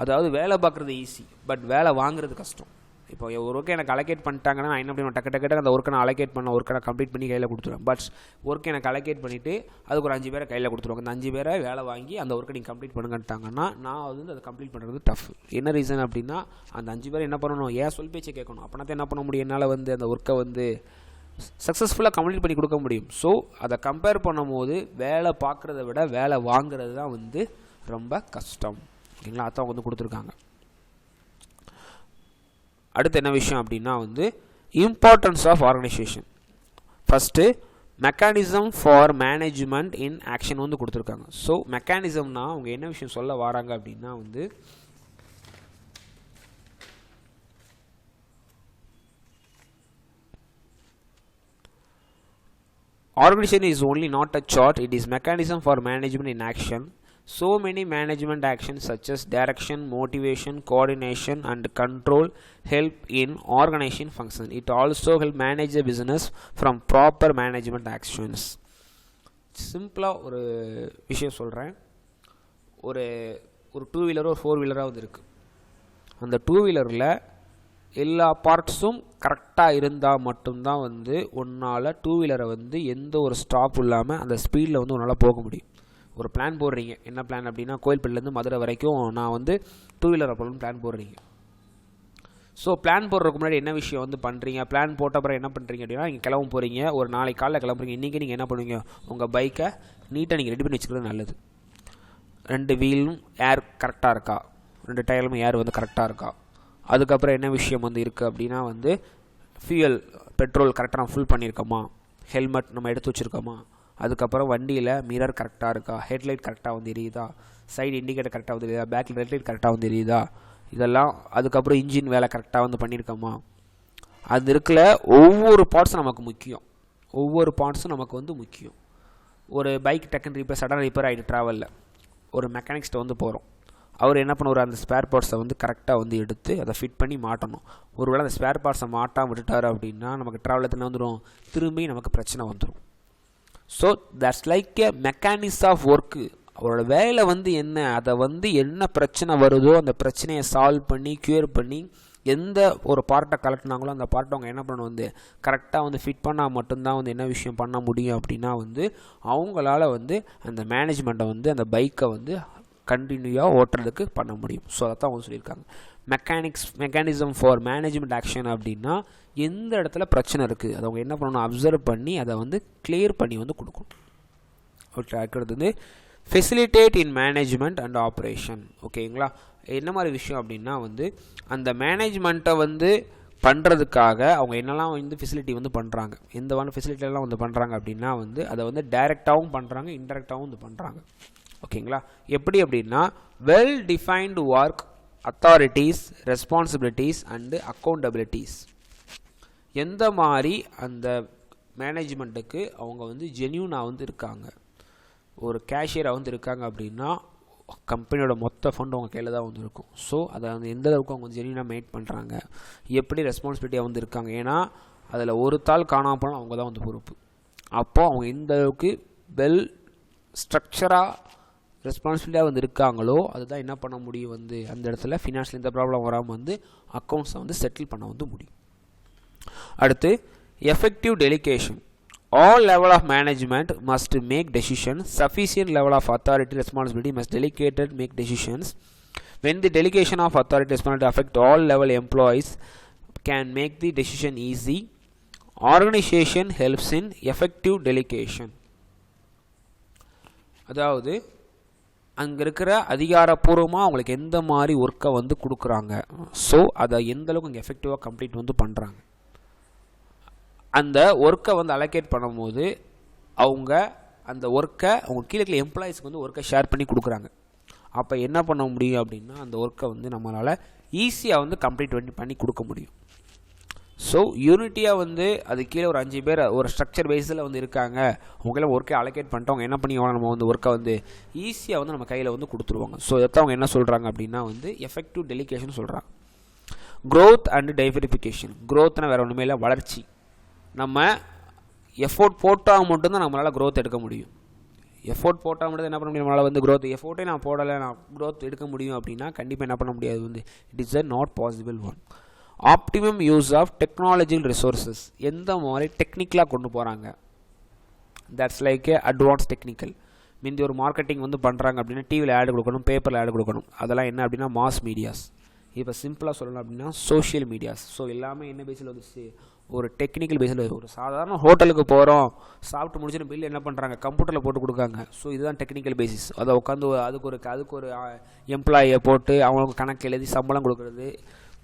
அதாவது வேலை பார்க்குறது ஈஸி, பட் வேலை வாங்குறது கஷ்டம். இப்போ ஒரு ஒர்க்கை எனக்கு அலோகேட் பண்ணிட்டாங்கன்னா நான் என்ன பண்ணுவேன், டக்கு அந்த ஒர்க்கை நான் அலோகேட் பண்ண ஒர்க்கை நான் கம்ப்ளீட் பண்ணி கையில் கொடுத்துருவேன். பட் ஒர்க்கை எனக்கு அலோகேட் பண்ணிவிட்டு அதுக்கு ஒரு 5 பேரை கையில் கொடுத்துருவாங்க. அந்த 5 பேரை வேலை வாங்கி அந்த ஒர்க்கை நீங்கள் கம்ப்ளீட் பண்ணுங்கட்டாங்கன்னா நான் வந்து அதை கம்ப்ளீட் பண்ணுறது டஃப். என்ன ரீசன் அப்படின்னா அந்த 5 பேர் என்ன பண்ணணும், ஏன் சொல் பேச்சை கேட்கணும். அப்படின்னா தான் என்ன பண்ண முடியும், என்னால் வந்து அந்த ஒர்க்கை வந்து சக்ஸஸ்ஃபுல்லாக கம்ப்ளீட் பண்ணி கொடுக்க முடியும். ஸோ அதை கம்பேர் பண்ணும்போது வேலை பார்க்குறத விட வேலை வாங்குறது தான் வந்து ரொம்ப கஷ்டம். ஓகேங்களா. அதான் அவங்க வந்து கொடுத்துருக்காங்க. அடுத்து என்ன விஷயம் அப்படின்னா வந்து importance of organisation. First mechanism for management in action வந்து கொடுத்துருக்காங்க. ஸோ மெக்கானிசம்னா அவங்க என்ன விஷயம் சொல்ல வராங்க அப்படின்னா வந்து organization is only not a chart, it is mechanism for management in action. So many management actions such as direction, motivation, coordination and control help in organization function. It also help manage the business from proper management actions. சிம்பிளா ஒரு விஷயம் சொல்றேன். ஒரு 2 வீலரோ 4 வீலரோ வந்து இருக்கு. அந்த 2 வீலர்ல எல்லா பார்ட்ஸும் கரெக்டாக இருந்தால் மட்டும்தான் வந்து உன்னால் 2 வீலரை வந்து எந்த ஒரு ஸ்டாப் இல்லாமல் அந்த ஸ்பீடில் வந்து உன்னால் போக முடியும். ஒரு பிளான் போடுறீங்க, என்ன பிளான் அப்படின்னா கோயில்பேட்டிலேருந்து மதுரை வரைக்கும் நான் வந்து 2 வீலரை போகணும்னு பிளான் போடுறீங்க. ஸோ பிளான் போடுறதுக்கு முன்னாடி என்ன விஷயம் வந்து பண்ணுறீங்க, பிளான் போட்ட அப்புறம் என்ன பண்ணுறீங்க அப்படின்னா நீங்கள் கிளம்ப போகிறீங்க, ஒரு நாளைக்கு காலையில் கிளம்புறீங்க. இன்றைக்கி நீங்கள் என்ன பண்ணுவீங்க, உங்கள் பைக்கை நீட்டாக நீங்கள் ரெடி பண்ணி வச்சுக்கிறது நல்லது. 2 வீலும் ஏர் கரெக்டாக இருக்கா, 2 டயர்லுமே ஏர் வந்து கரெக்டாக இருக்கா. அதுக்கப்புறம் என்ன விஷயம் வந்து இருக்குது அப்படின்னா வந்து ஃபியூயல் பெட்ரோல் கரெக்டாக நம்ம ஃபுல் பண்ணியிருக்கோமா, ஹெல்மெட் நம்ம எடுத்து வச்சுருக்கோமா, அதுக்கப்புறம் வண்டியில் மிரர் கரெக்டாக இருக்கா, ஹெட்லைட் கரெக்டாக வந்து எரியுதா, சைடு இண்டிகேட்டர் கரெக்டாக வந்து எரியுதா, பேக் ரெட் லைட் கரெக்டாக வந்து எரியுதா, இதெல்லாம். அதுக்கப்புறம் இன்ஜின் வேலை கரெக்டாக வந்து பண்ணியிருக்கோமா. அது இருக்குல்ல ஒவ்வொரு பார்ட்ஸும் நமக்கு முக்கியம். ஒவ்வொரு பார்ட்ஸும் நமக்கு வந்து முக்கியம். ஒரு பைக் டக்குன்னு ரிப்பேர் சடன் ரிப்பேர் ஆகிட்டு ட்ராவலில் ஒரு மெக்கானிக்ஸ்ட்டை வந்து போகிறோம். அவர் என்ன பண்ணுவார், அந்த ஸ்பேர் பார்ட்ஸை வந்து கரெக்டாக வந்து எடுத்து அதை ஃபிட் பண்ணி மாட்டணும். ஒருவேளை அந்த ஸ்பேர் பார்ட்ஸை மாட்டாமல் விட்டுட்டார் அப்படின்னா நமக்கு ட்ராவலில் என்ன வந்துடும், திரும்பி நமக்கு பிரச்சனை வந்துடும். So that's like a mechanics of work. அவரோட வேலை வந்து என்ன, அதை வந்து என்ன பிரச்சனை வருதோ அந்த பிரச்சனையை சால்வ் பண்ணி க்யூர் பண்ணி எந்த ஒரு பார்ட்டை கலெக்ட்னாங்களோ அந்த பார்ட்டை அவங்க என்ன பண்ணணும் வந்து கரெக்டாக வந்து ஃபிட் பண்ணால் மட்டும்தான் வந்து என்ன விஷயம் பண்ண முடியும் அப்படின்னா வந்து அவங்களால வந்து அந்த மேனேஜ்மெண்ட்டை வந்து அந்த பைக்கை வந்து கண்டினியூவாக ஓட்டுறதுக்கு பண்ண முடியும். ஸோ அதை தான் அவங்க சொல்லியிருக்காங்க. மெக்கானிசம் ஃபார் மேனேஜ்மெண்ட் ஆக்ஷன் அப்படின்னா எந்த இடத்துல பிரச்சனை இருக்குது அதை அவங்க என்ன பண்ணணும், அப்சர்வ் பண்ணி அதை வந்து கிளியர் பண்ணி வந்து கொடுக்கணும். ஓகே. அடுத்தது வந்து facilitate in management and operation. ஓகேங்களா. என்ன மாதிரி விஷயம் அப்படின்னா வந்து அந்த மேனேஜ்மெண்ட்டை வந்து பண்ணுறதுக்காக அவங்க என்னெல்லாம் வந்து ஃபெசிலிட்டி வந்து பண்ணுறாங்க, எந்த ஃபெசிலிட்டியெல்லாம் வந்து பண்ணுறாங்க அப்படின்னா வந்து அதை வந்து டைரெக்டாகவும் பண்ணுறாங்க, இன்டெரக்டாகவும் வந்து பண்ணுறாங்க. ஓகேங்களா. எப்படி அப்படின்னா well defined work, authorities, responsibilities and accountabilities. எந்த மாதிரி அந்த மேனேஜ்மெண்ட்டுக்கு அவங்க வந்து ஜென்யூனாக வந்து இருக்காங்க. ஒரு கேஷியராக வந்து இருக்காங்க அப்படின்னா கம்பெனியோட மொத்த ஃபண்ட் அவங்க கையில் தான் வந்து இருக்கும். ஸோ அதை வந்து எந்த அளவுக்கு அவங்க ஜென்யூனாக மெயின்டைன் பண்ணுறாங்க, எப்படி ரெஸ்பான்சிபிலிட்டியாக வந்து இருக்காங்க. ஏன்னா அதில் ஒரு தாள் காணாமல் போனால் அவங்க தான் வந்து பொறுப்பு. அப்போது அவங்க எந்த அளவுக்கு வெல் ஸ்ட்ரக்சராக ரெஸ்பான்சிபிலிட்டியாக வந்து இருக்காங்களோ அதுதான் என்ன பண்ண முடியும் வந்து அந்த இடத்துல ஃபினான்ஷியல் எந்த ப்ராப்ளம் வராமல் வந்து அக்கௌண்ட்ஸை வந்து செட்டில் பண்ண வந்து முடியும். அடுத்து effective delegation. All level of management must make decisions. Sufficient level of authority responsibility must delegated make decisions. When the delegation of authority responsibility affect all level employees, can make the decision easy. Organization helps in effective delegation. அதாவது அங்கே இருக்கிற அதிகாரப்பூர்வமாக அவங்களுக்கு எந்த மாதிரி ஒர்க்கை வந்து கொடுக்குறாங்க, ஸோ அதை எந்த அளவுக்கு அங்கே எஃபெக்டிவாக கம்ப்ளீட் வந்து பண்ணுறாங்க. அந்த ஒர்க்கை வந்து அலோகேட் பண்ணும்போது அவங்க அந்த ஒர்க்கை அவங்க கீழே இருக்கிற எம்ப்ளாயிஸ்க்கு வந்து ஒர்க்கை ஷேர் பண்ணி கொடுக்குறாங்க. அப்போ என்ன பண்ண முடியும் அப்படின்னா அந்த ஒர்க்கை வந்து நம்மளால் ஈஸியாக வந்து கம்ப்ளீட் பண்ணி கொடுக்க முடியும். ஸோ யூனிட்டியாக வந்து அது கீழே ஒரு 5 பேர் ஒரு ஸ்ட்ரக்சர் பேஸில் வந்து இருக்காங்க, அவங்களாம் ஒர்க்கை அலோகேட் பண்ணிட்டு அவங்க என்ன பண்ணிவாங்க, நம்ம வந்து ஒர்க்கை வந்து ஈஸியாக வந்து நம்ம கையில் வந்து கொடுத்துருவாங்க. ஸோ இதை அவங்க என்ன சொல்கிறாங்க அப்படின்னா வந்து எஃபெக்டிவ் டெலிகேஷன் சொல்கிறாங்க. Growth and diversification. க்ரோத்னா வேறு ஒன்றுமே இல்லை, வளர்ச்சி. நம்ம எஃபோர்ட் போட்டால் மட்டும்தான் நம்மளால் க்ரோத் எடுக்க முடியும். எஃபோர்ட் போட்டால் மட்டும் என்ன பண்ண முடியும், நம்மளால் வந்து க்ரோத் எஃபோர்ட்டே நான் போடலை நான் க்ரோத் எடுக்க முடியும் அப்படின்னா கண்டிப்பாக என்ன பண்ண முடியாது, வந்து it is a not possible one. Optimum use of technological resources. எந்த மாதிரி டெக்னிக்கலாக கொண்டு போகிறாங்க, தட்ஸ் லைக் அட்வான்ஸ் டெக்னிக்கல். முந்தி ஒரு மார்க்கெட்டிங் வந்து பண்ணுறாங்க அப்படின்னா டிவியில் ஆடு கொடுக்கணும், பேப்பரில் ஆடு கொடுக்கணும், அதெல்லாம் என்ன அப்படின்னா மாஸ் மீடியாஸ். இப்போ சிம்பிளாக சொல்லணும் அப்படின்னா சோஷியல் மீடியாஸ். ஸோ எல்லாமே என்ன பேஸில் வந்துச்சு, ஒரு டெக்னிக்கல் பேஸில். ஒரு சாதாரண ஹோட்டலுக்கு போகிறோம், சாப்பிட்டு முடிச்சுட்டு பில் என்ன பண்ணுறாங்க, கம்ப்யூட்டரில் போட்டு கொடுக்காங்க. ஸோ இதுதான் டெக்னிக்கல் பேசிஸ். அதை உட்காந்து அதுக்கு ஒரு எம்ப்ளாயை போட்டு அவங்களுக்கு கணக்கு எழுதி சம்பளம் கொடுக்குறது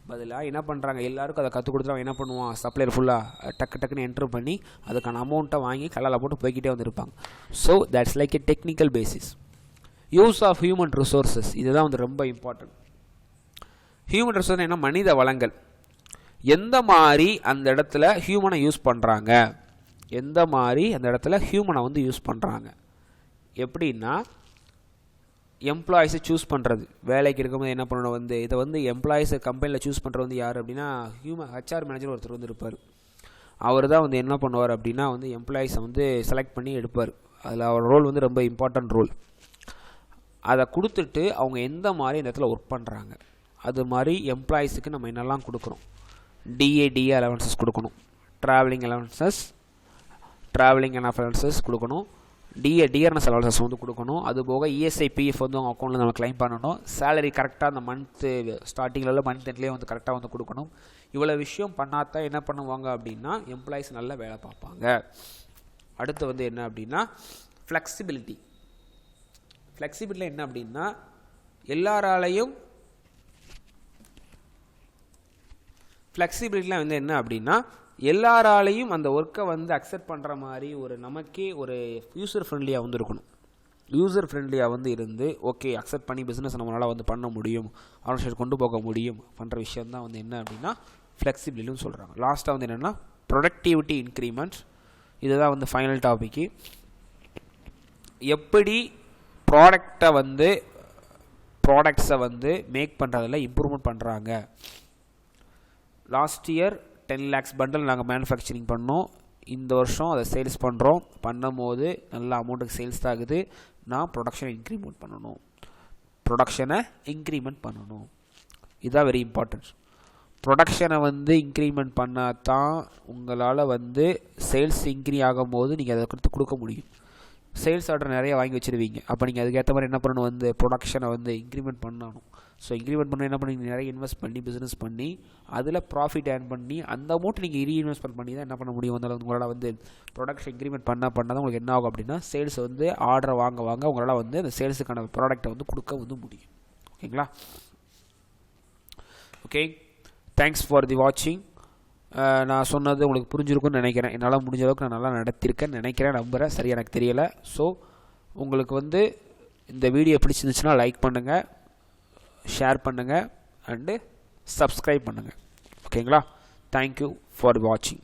பதிலாக என்ன பண்ணுறாங்க, எல்லாருக்கும் அதை கற்றுக் கொடுத்துட்டு அவன் என்ன பண்ணுவான், சப்ளையர் ஃபுல்லாக டக்குன்னு என்ட்ரு பண்ணி அதுக்கான அமௌண்ட்டை வாங்கி கல்லால் போட்டு போய்கிட்டே வந்துருப்பாங்க. So that's like a technical basis. Use of human resources. இதுதான் வந்து ரொம்ப இம்பார்ட்டன்ட். ஹியூமன் ரிசோர்ஸ் என்ன, மனித வளங்கள். எந்த மாதிரி அந்த இடத்துல ஹியூமனை யூஸ் பண்ணுறாங்க, எந்த மாதிரி அந்த இடத்துல ஹியூமனை வந்து யூஸ் பண்ணுறாங்க எப்படின்னா, எம்ப்ளாயிஸை சூஸ் பண்ணுறது. வேலைக்கு இருக்கும்போது என்ன பண்ணணும், வந்து இதை வந்து எம்ப்ளாயிஸை கம்பெனியில் சூஸ் பண்ணுறது வந்து யார் அப்படின்னா ஹெச்ஆர் மேனேஜர் ஒருத்தர் வந்து இருப்பார். அவர் தான் வந்து என்ன பண்ணுவார் அப்படின்னா வந்து எம்ப்ளாயிஸை வந்து செலக்ட் பண்ணி எடுப்பார். அதில் அவர் ரோல் வந்து ரொம்ப இம்பார்ட்டன்ட் ரோல். அதை கொடுத்துட்டு அவங்க எந்த மாதிரி இந்த இடத்துல ஒர்க் பண்ணுறாங்க, அது மாதிரி எம்ப்ளாயிஸுக்கு நம்ம என்னெல்லாம் கொடுக்குறோம். டிஏ அலவன்சஸ் கொடுக்கணும், ட்ராவலிங் அலவன்சஸ் கொடுக்கணும், டிஆர்எஸ் அலவன்சஸ் வந்து கொடுக்கணும். அதுபோக இஎஸ்ஐ பிஎஃப் வந்து அவங்க அக்கௌண்ட்டில் நம்ம கிளைம் பண்ணணும். சேலரி கரெக்டாக அந்த மந்த்து ஸ்டார்டிங்கில் மந்த் எண்ட்லேயே வந்து கரெக்டாக வந்து கொடுக்கணும். இவ்வளோ விஷயம் பண்ணாதான் என்ன பண்ணுவாங்க அப்படின்னா எம்ப்ளாயிஸ் நல்லா வேலை பார்ப்பாங்க. அடுத்து வந்து என்ன அப்படின்னா ஃப்ளெக்சிபிலிட்டி என்ன அப்படின்னா எல்லாராலையும் ஃப்ளெக்சிபிலிட்டிலாம் வந்து என்ன அப்படின்னா எல்லாராலையும் அந்த ஒர்க்கை வந்து அக்செப்ட் பண்ணுற மாதிரி ஒரு நமக்கே ஒரு யூசர் ஃப்ரெண்ட்லியாக வந்து இருக்கணும். யூசர் ஃப்ரெண்ட்லியாக வந்து இருந்து ஓகே அக்செப்ட் பண்ணி பிஸ்னஸ் நம்மளால் வந்து பண்ண முடியும், ஆர்கனைசேஷன் கொண்டு போக முடியும் பண்ணுற விஷயம் தான் வந்து என்ன அப்படின்னா ஃப்ளெக்சிபிலிட்டின்னு சொல்கிறாங்க. லாஸ்ட்டாக வந்து என்னென்னா ப்ரொடக்டிவிட்டி இன்க்ரிமெண்ட். இதுதான் வந்து ஃபைனல் டாபிக்கு. எப்படி ப்ராடக்ட்ஸை வந்து மேக் பண்ணுறதில் இம்ப்ரூவ்மெண்ட் பண்ணுறாங்க. லாஸ்ட் இயர் 10 lakhs பண்டில் நாங்கள் மேனுஃபேக்சரிங் பண்ணோம். இந்த வருஷம் அதை சேல்ஸ் பண்ணும்போது நல்ல அமௌண்ட்டுக்கு சேல்ஸ் ஆகுது. நான் ப்ரொடக்ஷனை இன்க்ரிமெண்ட் பண்ணணும். இதுதான் வெரி இம்பார்ட்டன்ட். ப்ரொடக்ஷனை வந்து இன்க்ரிமெண்ட் பண்ணால் தான் உங்களால் வந்து சேல்ஸ் ஆகும்போது நீங்கள் அதை கொடுக்க முடியும். சேல்ஸ் ஆர்டர் நிறைய வாங்கி வச்சுருவீங்க, அப்போ நீங்கள் அதுக்கேற்ற மாதிரி என்ன பண்ணணும், வந்து ப்ரொடக்ஷனை வந்து இன்க்ரிமெண்ட் பண்ணணும். ஸோ இன்க்ரிமெண்ட் பண்ண என்ன பண்ணி நிறைய இன்வெஸ்ட் பண்ணி பிஸ்னஸ் பண்ணி அதில் ப்ராஃபிட் ஏர்ன் பண்ணி அந்த அமௌண்ட் நீங்கள் ரீஇன்வெஸ்ட்மெண்ட் பண்ணி தான் என்ன பண்ண முடியும், வந்து உங்களால் வந்து ப்ரொடக்ஷன் இன்க்ரிமெண்ட் பண்ண தான் உங்களுக்கு என்ன ஆகும் அப்படின்னா சேல்ஸ் வந்து ஆர்டரை வாங்க உங்களால் வந்து அந்த சேல்ஸுக்கான ப்ராடக்ட்டை வந்து கொடுக்க வந்து முடியும். ஓகேங்களா? ஓகே, தேங்க்ஸ் ஃபார் தி வாட்சிங். நான் சொன்னது உங்களுக்கு புரிஞ்சிருக்குன்னு நினைக்கிறேன். என்னால் முடிஞ்ச அளவுக்கு நான் நல்லா நடத்திருக்கேன்னு நம்புகிறேன். சரியாக எனக்கு தெரியலை. ஸோ உங்களுக்கு வந்து இந்த வீடியோ பிடிச்சிருந்துச்சுன்னா லைக் பண்ணுங்கள், ஷேர் பண்ணுங்கள் அண்டு சப்ஸ்கிரைப் பண்ணுங்கள். ஓகேங்களா? தேங்க்யூ ஃபார் வாட்சிங்.